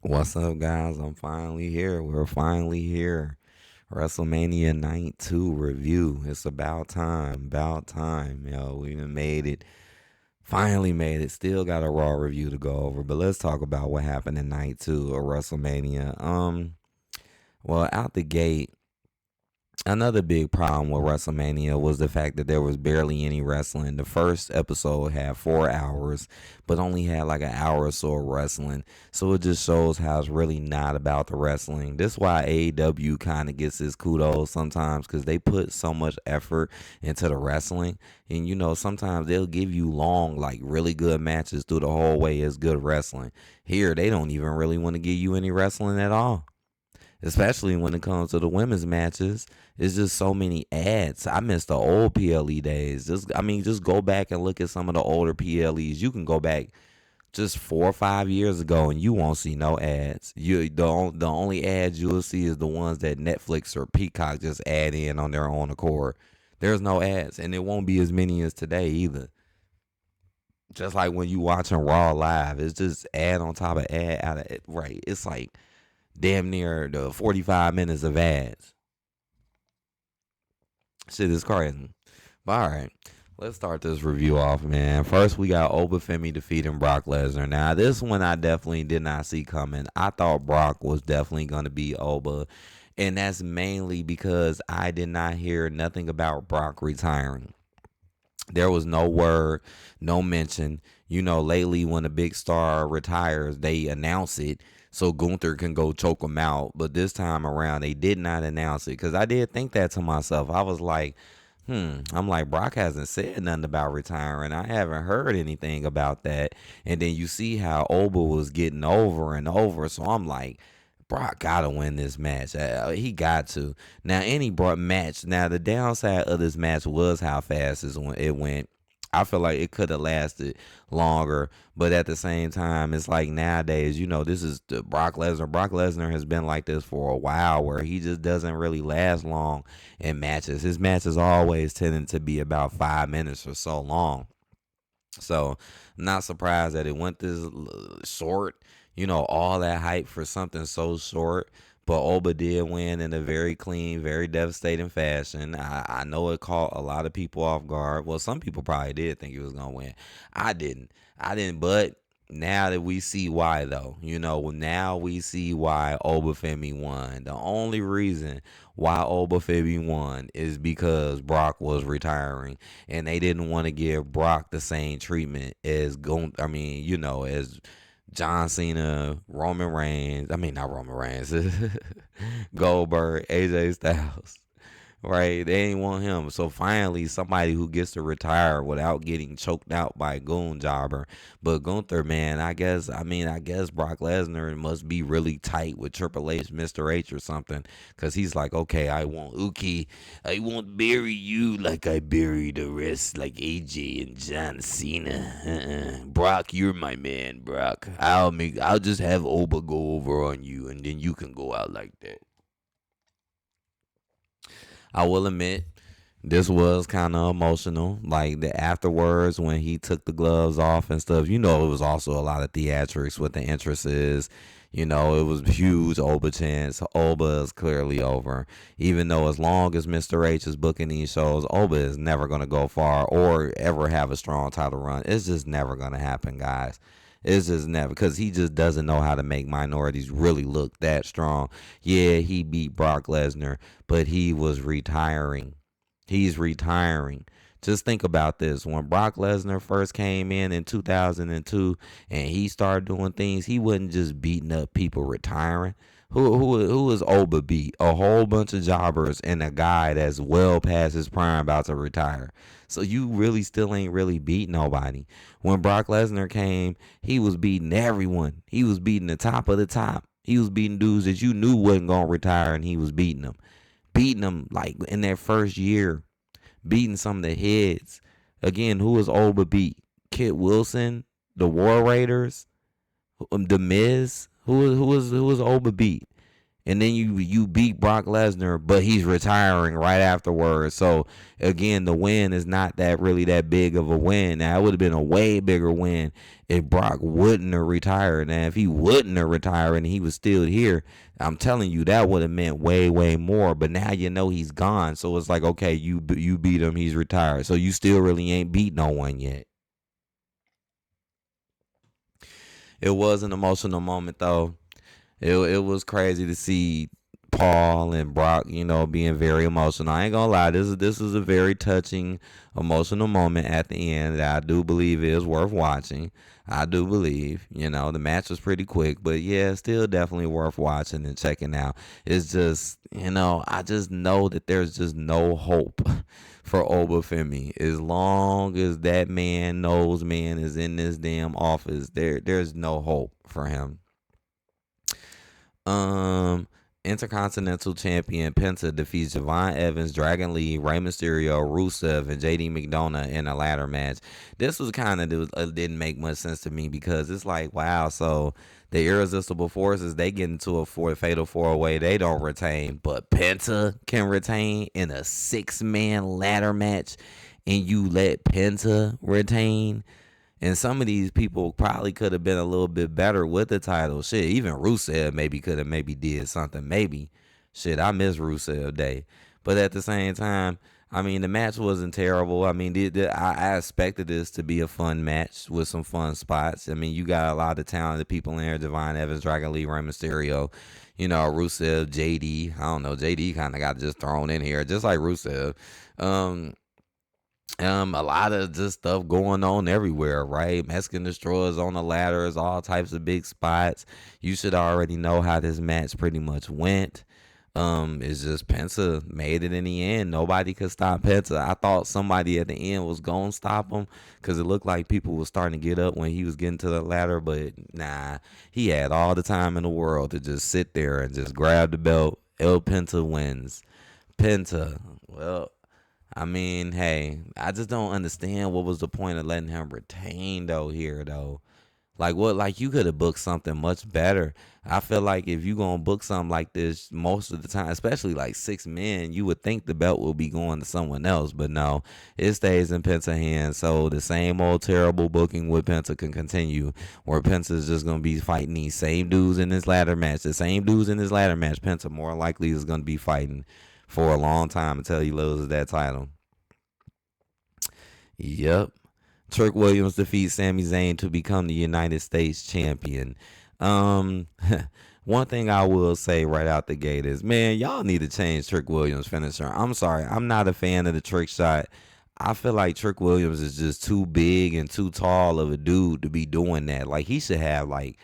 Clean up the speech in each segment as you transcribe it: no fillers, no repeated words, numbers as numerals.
What's up, guys? I'm finally here. We're finally here. WrestleMania Night 2 review. It's about time. About time. Yo, we even made it. Finally made it. Still got a Raw review to go over. But let's talk about what happened in Night 2 of WrestleMania. Well, out the gate, another big problem with WrestleMania was the fact that there was barely any wrestling. The first episode had 4 hours, but only had like an hour or so of wrestling. So it just shows how it's really not about the wrestling. This is why AEW kind of gets its kudos sometimes because they put so much effort into the wrestling. And sometimes they'll give you long, like really good matches through the whole way as good wrestling. Here, they don't even really want to give you any wrestling at all, especially when it comes to the women's matches. It's just so many ads. I miss the old PLE days. Just go back and look at some of the older PLEs. You can go back just 4 or 5 years ago and you won't see no ads. The only ads you'll see is the ones that Netflix or Peacock just add in on their own accord. There's no ads, and it won't be as many as today either. Just like when you watching Raw live, it's just ad on top of ad out of it. Right? It's like damn near the 45 minutes of ads. Shit is crazy. But all right, let's start this review off, man. First, we got Obafemi defeating Brock Lesnar. Now, this one I definitely did not see coming. I thought Brock was definitely going to be Oba, and that's mainly because I did not hear nothing about Brock retiring. There was no word, no mention. Lately when a big star retires, they announce it so Gunther can go choke him out. But this time around, they did not announce it because I did think that to myself. I was like, I'm like, Brock hasn't said nothing about retiring. I haven't heard anything about that. And then you see how Oba was getting over and over. So I'm like, Brock gotta win this match. He got to. Now, any match. Now, the downside of this match was how fast it went. I feel like it could have lasted longer, but at the same time, it's like nowadays, this is the Brock Lesnar. Brock Lesnar has been like this for a while, where he just doesn't really last long in matches. His matches always tending to be about 5 minutes or so long. So, I'm not surprised that it went this short. All that hype for something so short. But Oba did win in a very clean, very devastating fashion. I know it caught a lot of people off guard. Well, some people probably did think he was going to win. I didn't. But now that we see why, though, now we see why Obafemi won. The only reason why Obafemi won is because Brock was retiring, and they didn't want to give Brock the same treatment as as John Cena, Roman Reigns. I mean, not Roman Reigns, Goldberg, AJ Styles. Right, they ain't want him. So finally, somebody who gets to retire without getting choked out by a goon jobber. But Gunther, man, I guess Brock Lesnar must be really tight with Triple H, Mr. H, or something, because he's like, okay, I won't bury you like I buried the rest, like AJ and John Cena. Brock, you're my man, Brock. I'll just have Oba go over on you, and then you can go out like that. I will admit, this was kind of emotional. Like the afterwards when he took the gloves off and stuff. It was also a lot of theatrics with the entrances. It was huge Oba chance. Oba is clearly over. Even though as long as Mr. H is booking these shows, Oba is never going to go far or ever have a strong title run. It's just never going to happen, guys. It's just never, because he just doesn't know how to make minorities really look that strong. Yeah, he beat Brock Lesnar, but he was retiring. He's retiring. Just think about this. When Brock Lesnar first came in 2002 and he started doing things, he wasn't just beating up people retiring. Who is Oba beat? A whole bunch of jobbers and a guy that's well past his prime about to retire. So you really still ain't really beat nobody. When Brock Lesnar came, he was beating everyone. He was beating the top of the top. He was beating dudes that you knew wasn't gonna retire, and he was beating them. Beating them like in their first year, beating some of the heads. Again, who was Oba beat? Kit Wilson, the War Raiders, the Miz. Who was Oba beat? and then you beat Brock Lesnar, but he's retiring right afterwards. So again, the win is not that really that big of a win. Now it would have been a way bigger win if Brock wouldn't have retired. Now if he wouldn't have retired and he was still here, I'm telling you that would have meant way more. But now you know he's gone, so it's like okay, you beat him, he's retired, so you still really ain't beat no one yet. It was an emotional moment though. It was crazy to see Paul and Brock, being very emotional. I ain't gonna lie, this is a very touching, emotional moment at the end that I do believe is worth watching. I do believe, the match was pretty quick, but yeah, still definitely worth watching and checking out. It's just, I just know that there's just no hope for Obafemi. As long as that man is in this damn office, there's no hope for him. Um, Intercontinental Champion Penta defeats Javon Evans, Dragon Lee, Rey Mysterio, Rusev, and JD McDonough in a ladder match. This was kind of didn't make much sense to me because it's like, wow, so the Irresistible Forces they get into a fatal four way, they don't retain, but Penta can retain in a 6-man ladder match, and you let Penta retain. And some of these people probably could have been a little bit better with the title. Shit, even Rusev maybe could have maybe did something. Maybe. Shit, I miss Rusev Day. But at the same time, I mean, the match wasn't terrible. I mean, I expected this to be a fun match with some fun spots. I mean, you got a lot of talented people in there. Divine Evans, Dragon Lee, Rey Mysterio, Rusev, JD. I don't know. JD kind of got just thrown in here, just like Rusev. Um, a lot of just stuff going on everywhere, right? Mexican destroyers on the ladders, all types of big spots. You should already know how this match pretty much went. It's just Penta made it in the end. Nobody could stop Penta. I thought somebody at the end was gonna stop him because it looked like people were starting to get up when he was getting to the ladder, but nah, he had all the time in the world to just sit there and just grab the belt. El Penta wins. Penta, well, I mean, hey, I just don't understand what was the point of letting him retain though here though. Like what like you could have booked something much better. I feel like if you gonna book something like this most of the time, especially like 6 men, you would think the belt will be going to someone else. But no, it stays in Penta's hands. So the same old terrible booking with Penta can continue where Penta's just gonna be fighting these same dudes in this ladder match. The same dudes in this ladder match, Penta more likely is gonna be fighting for a long time until he loses that title. Yep. Trick Williams defeats Sami Zayn to become the United States champion. Um, One thing I will say right out the gate is, man, y'all need to change Trick Williams' finisher. I'm sorry, I'm not a fan of the trick shot. I feel like Trick Williams is just too big and too tall of a dude to be doing that. Like he should have like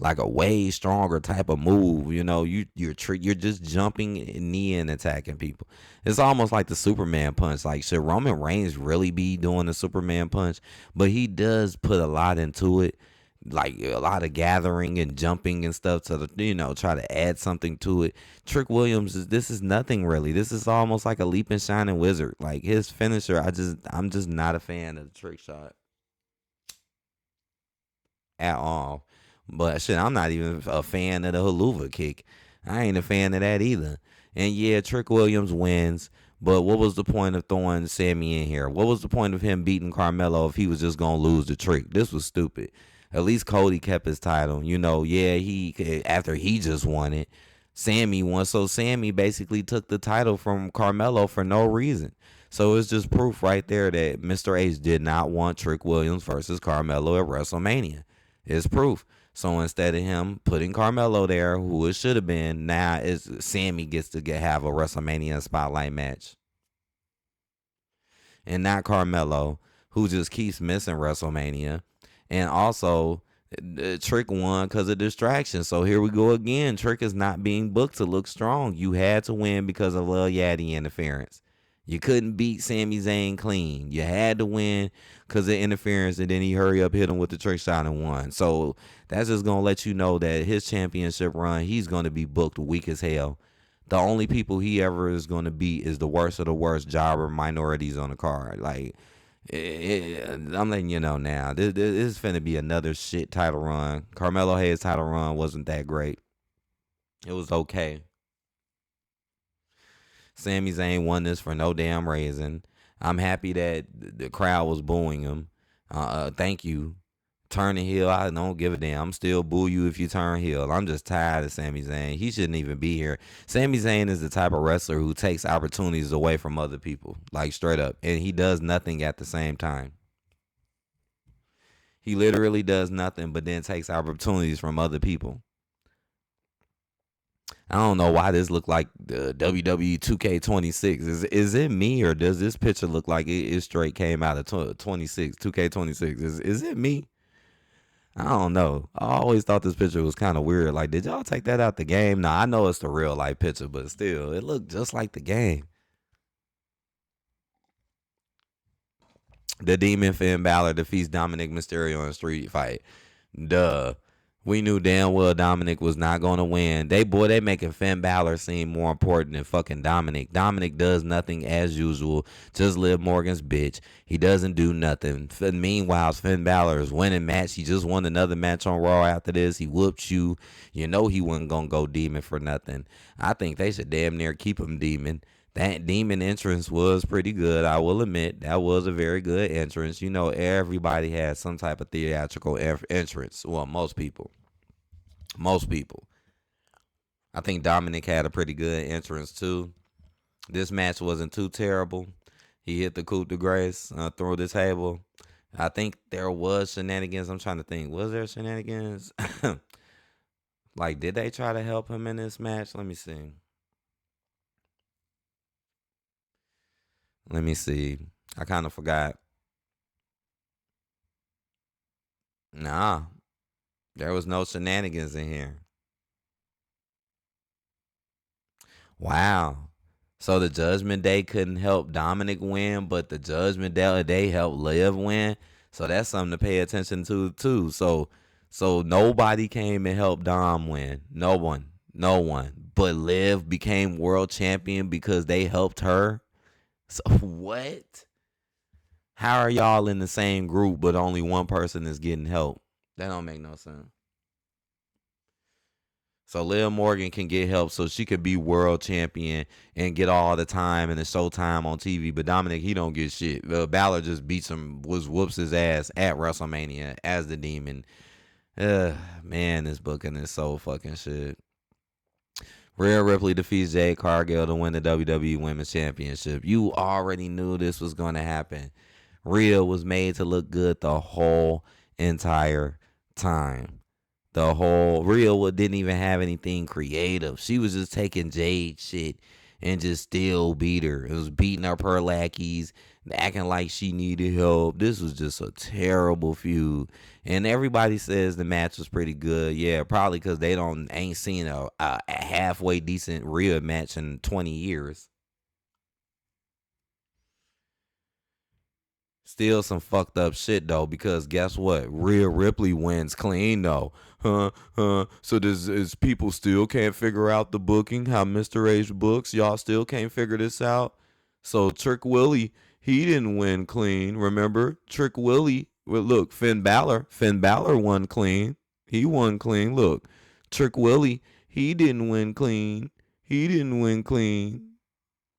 a way stronger type of move. You're just jumping and knee and attacking people. It's almost like the Superman punch. Like should Roman Reigns really be doing the Superman punch? But he does put a lot into it, like a lot of gathering and jumping and stuff to try to add something to it. Trick Williams this is nothing really. This is almost like a leap and shining wizard. Like his finisher, I'm just not a fan of the trick shot at all. But shit, I'm not even a fan of the haluva kick. I ain't a fan of that either. And yeah, Trick Williams wins. But what was the point of throwing Sammy in here? What was the point of him beating Carmelo if he was just gonna lose the trick? This was stupid. At least Cody kept his title. Yeah, he after he just won it, Sammy won. So Sammy basically took the title from Carmelo for no reason. So it's just proof right there that Mr. H did not want Trick Williams versus Carmelo at WrestleMania. It's proof. So instead of him putting Carmelo there, who it should have been, now is Sammy gets to have a WrestleMania spotlight match, and not Carmelo, who just keeps missing WrestleMania. And also, Trick won because of distraction. So here we go again. Trick is not being booked to look strong. You had to win because of Lil Yachty interference. You couldn't beat Sami Zayn clean. You had to win because of interference, and then he hurry up, hit him with the trick shot and won. So that's just gonna let you know that his championship run, he's gonna be booked weak as hell. The only people he ever is gonna beat is the worst of the worst jobber minorities on the card. Like I'm letting you know now. This is finna be another shit title run. Carmelo Hayes' title run wasn't that great. It was okay. Sami Zayn won this for no damn reason. I'm happy that the crowd was booing him. Thank you. Turning heel, I don't give a damn. I'm still boo you if you turn heel. I'm just tired of Sami Zayn. He shouldn't even be here. Sami Zayn is the type of wrestler who takes opportunities away from other people, like straight up, and he does nothing at the same time. He literally does nothing, but then takes opportunities from other people. I don't know why this look like the WWE 2K26. Is it me, or does this picture look like it straight came out of 26 2K26? Is it me? I don't know. I always thought this picture was kind of weird. Like, did y'all take that out the game? Nah, I know it's the real life picture, but still, it looked just like the game. The Demon Finn Balor defeats Dominic Mysterio in a street fight. Duh. We knew damn well Dominic was not going to win. They making Finn Balor seem more important than fucking Dominic. Dominic does nothing as usual. Just Liv Morgan's bitch. He doesn't do nothing. Meanwhile, Finn Balor is winning match. He just won another match on Raw after this. He whooped you. You know he wasn't going to go demon for nothing. I think they should damn near keep him demon. That demon entrance was pretty good. I will admit that was a very good entrance. You know, everybody has some type of theatrical entrance. Well, most people. I think Dominic had a pretty good entrance too. This match wasn't too terrible. He hit the coup de grace through the table. I think there was shenanigans. I'm trying to think. Was there shenanigans? Like, did they try to help him in this match? Let me see. I kind of forgot. Nah, there was no shenanigans in here. Wow. So the Judgment Day couldn't help Dominic win, but the Judgment Day helped Liv win. So that's something to pay attention to too. So nobody came and helped Dom win. No one. But Liv became world champion because they helped her. So what? How are y'all in the same group but only one person is getting help? That don't make no sense. So Liv Morgan can get help so she could be world champion and get all the time and the showtime on TV. But Dominic, he don't get shit. Balor just whoops his ass at WrestleMania as the demon. Man, this booking is so fucking shit. Rhea Ripley defeats Jade Cargill to win the WWE Women's Championship. You already knew this was going to happen. Rhea was made to look good the whole entire time. Rhea didn't even have anything creative. She was just taking Jade shit and just still beat her. It was beating up her lackeys, acting like she needed help. This was just a terrible feud. And everybody says the match was pretty good. Yeah, probably because they ain't seen a halfway decent Rhea match in 20 years. Still some fucked up shit though, because guess what? Rhea Ripley wins clean though. So is people still can't figure out the booking, how Mr. H books. Y'all still can't figure this out. So Trick Willie, he didn't win clean. Remember? Trick Willie, well, look, Finn Balor won clean. He won clean. Look, Trick Willie, he didn't win clean.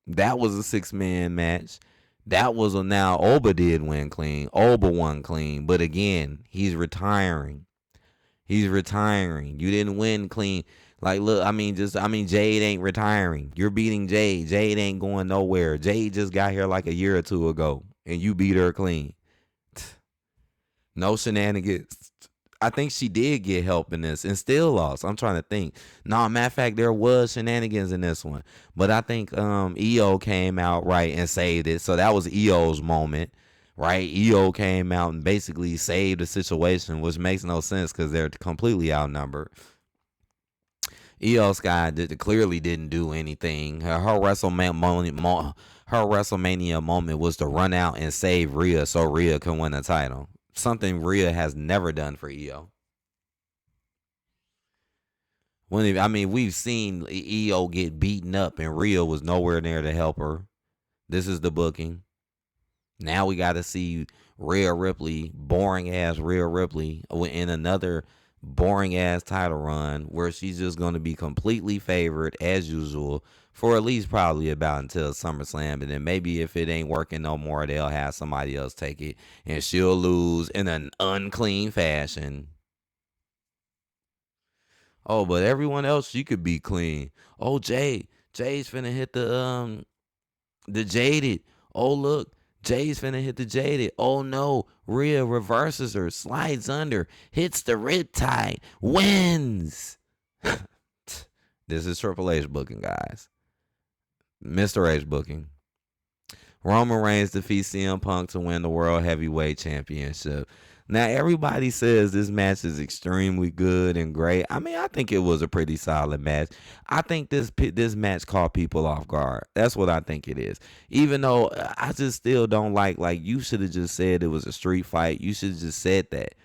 That was a 6-man match. That was now Oba did win clean. Oba won clean. But again, he's retiring. You didn't win clean. Like, look, Jade ain't retiring. You're beating Jade. Jade ain't going nowhere. Jade just got here like a year or two ago, and you beat her clean. No shenanigans. I think she did get help in this and still lost. I'm trying to think. No, matter of fact, there was shenanigans in this one. But I think EO came out right and saved it. So that was EO's moment, right? EO came out and basically saved the situation, which makes no sense because they're completely outnumbered. EO Sky clearly didn't do anything. Her WrestleMania moment was to run out and save Rhea so Rhea can win the title. Something Rhea has never done for EO. We've seen EO get beaten up and Rhea was nowhere near to help her. This is the booking. Now we got to see Rhea Ripley, boring ass Rhea Ripley, in another boring ass title run where she's just going to be completely favored as usual for at least probably about until SummerSlam. And then maybe if it ain't working no more, they'll have somebody else take it and she'll lose in an unclean fashion. Oh, but everyone else, she could be clean. Oh, Jay's finna hit the jaded. Oh, look, Jay's finna hit the jaded. Oh no, Rhea reverses her, slides under, hits the riptide, wins. This is Triple H booking, guys. Mr. H booking. Roman Reigns defeats CM Punk to win the World Heavyweight Championship. Now, everybody says this match is extremely good and great. I mean, I think it was a pretty solid match. I think this match caught people off guard. That's what I think it is. Even though I just still don't like you should have just said it was a street fight. You should have just said that.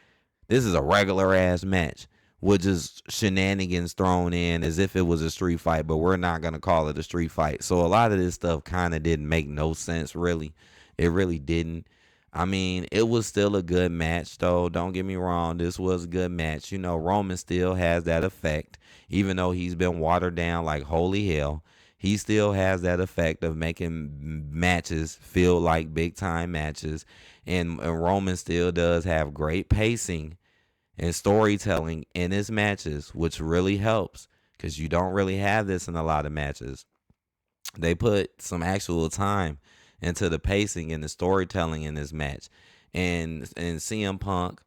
This is a regular ass match with just shenanigans thrown in as if it was a street fight, but we're not going to call it a street fight. So a lot of this stuff kind of didn't make no sense, really. It really didn't. I mean, it was still a good match, though. Don't get me wrong. This was a good match. You know, Roman still has that effect, even though he's been watered down like holy hell. He still has that effect of making matches feel like big time matches. And Roman still does have great pacing and storytelling in his matches, which really helps because you don't really have this in a lot of matches. They put some actual time into the pacing and the storytelling in this match. And CM Punk,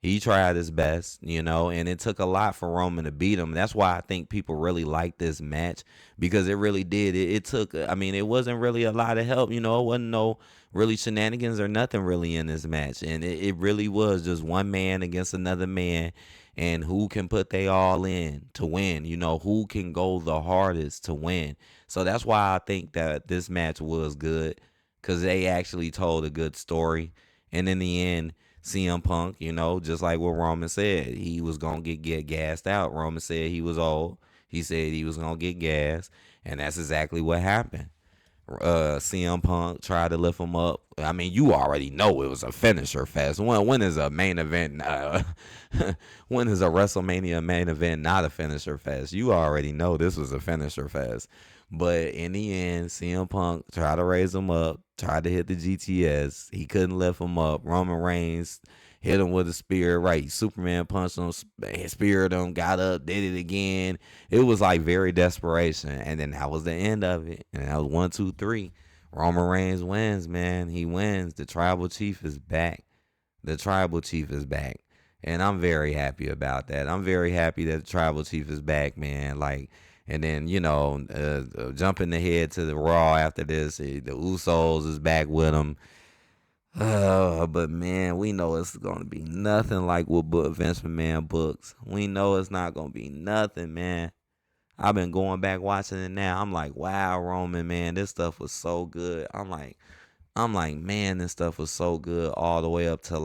he tried his best, and it took a lot for Roman to beat him. That's why I think people really like this match because it really did. It took, I mean, it wasn't really a lot of help. It wasn't no really shenanigans or nothing really in this match. And it really was just one man against another man and who can put they all in to win, who can go the hardest to win. So that's why I think that this match was good because they actually told a good story. And in the end, CM Punk, just like what Roman said, he was going to get gassed out. Roman said he was old. He said he was going to get gassed. And that's exactly what happened. CM Punk tried to lift him up. I mean, you already know it was a finisher fest. When is a main event? When is a WrestleMania main event not a finisher fest? You already know this was a finisher fest. But in the end, CM Punk tried to raise him up, tried to hit the GTS. He couldn't lift him up. Roman Reigns hit him with a spear, right? Superman punched him, speared him, got up, did it again. It was like very desperation. And then that was the end of it. And that was 1, 2, 3. Roman Reigns wins, man. He wins. The tribal chief is back. The tribal chief is back. And I'm very happy about that. I'm very happy that the tribal chief is back, man. And then, jumping ahead to the Raw after this, the Usos is back with him. But man, we know it's going to be nothing like what Vince McMahon books. We know it's not going to be nothing, man. I've been going back watching it now. I'm like, wow, Roman, man, this stuff was so good. I'm like, man, this stuff was so good all the way up to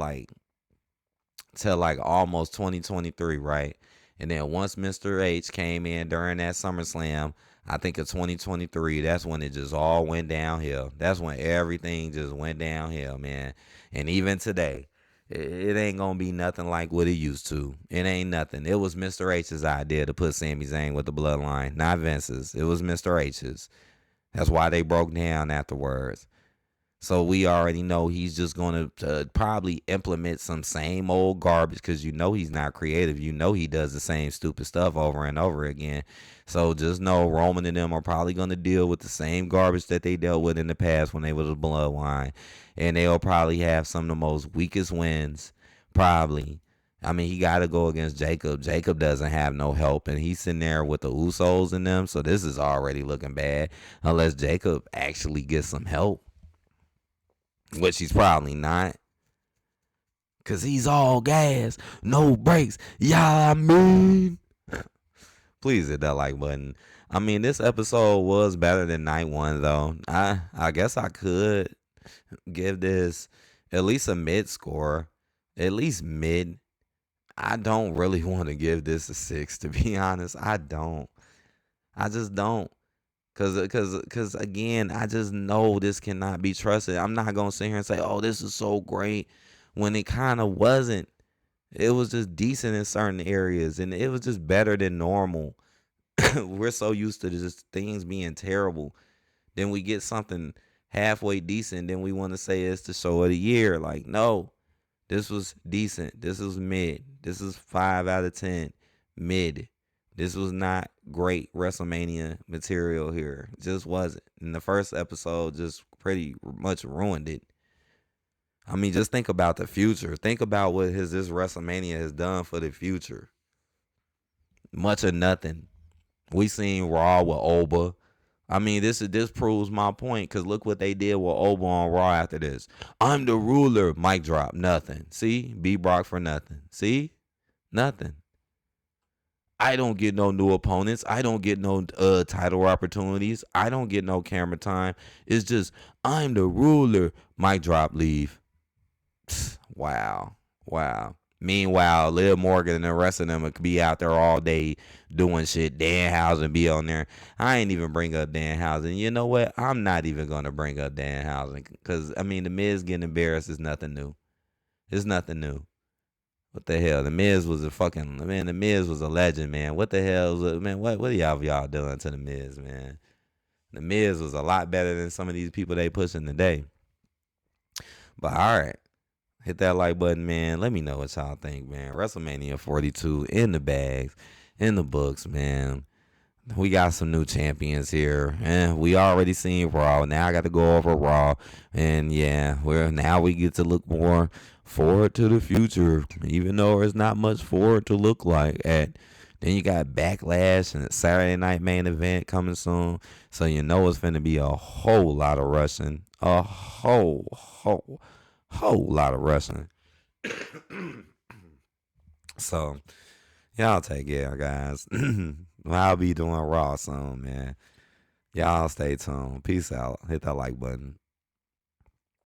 almost 2023, right? And then once Mr. H came in during that SummerSlam, I think of 2023, that's when it just all went downhill. That's when everything just went downhill, man. And even today, it ain't going to be nothing like what it used to. It ain't nothing. It was Mr. H's idea to put Sami Zayn with the bloodline, not Vince's. It was Mr. H's. That's why they broke down afterwards. So we already know he's just going to probably implement some same old garbage because he's not creative. He does the same stupid stuff over and over again. So just know Roman and them are probably going to deal with the same garbage that they dealt with in the past when they were the bloodline. And they'll probably have some of the most weakest wins, probably. I mean, he got to go against Jacob. Jacob doesn't have no help, and he's sitting there with the Usos in them. So this is already looking bad unless Jacob actually gets some help. Which he's probably not. Because he's all gas. No brakes. Yeah, I mean. Please hit that like button. I mean, this episode was better than night one, though. I guess I could give this at least a mid score. At least mid. I don't really want to give this a 6, to be honest. I don't. I just don't. Cause again, I just know this cannot be trusted. I'm not gonna sit here and say, "Oh, this is so great," when it kind of wasn't. It was just decent in certain areas, and it was just better than normal. We're so used to just things being terrible. Then we get something halfway decent, then we want to say it's the show of the year. Like, no, this was decent. This was mid. This is 5 out of 10. Mid. This was not great WrestleMania material here. It just wasn't. And the first episode just pretty much ruined it. I mean, just think about the future. Think about what this WrestleMania has done for the future. Much or nothing. We seen Raw with Oba. I mean, this proves my point, because look what they did with Oba on Raw after this. I'm the ruler. Mic drop. Nothing. See? B Brock for nothing. See? Nothing. I don't get no new opponents. I don't get no title opportunities. I don't get no camera time. It's just, I'm the ruler. Mic drop. Leave. Wow. Wow. Meanwhile, Liv Morgan and the rest of them could be out there all day doing shit. Danhausen be on there. I ain't even bring up Danhausen. You know what? I'm not even going to bring up Danhausen, because, I mean, The Miz getting embarrassed is nothing new. It's nothing new. What the hell? The Miz was The Miz was a legend, man. What the hell? Man, what are y'all doing to The Miz, man? The Miz was a lot better than some of these people they pushing today. But all right. Hit that like button, man. Let me know what y'all think, man. WrestleMania 42 in the bags, in the books, man. We got some new champions here. And we already seen Raw. Now I got to go over Raw. And yeah, now we get to look more forward to the future, even though there's not much forward to look like at. Then you got Backlash and Saturday Night Main Event coming soon. So you know it's finna be a whole lot of wrestling. A whole lot of wrestling. So y'all take care, guys. I'll be doing Raw soon, man. Y'all stay tuned. Peace out. Hit that like button.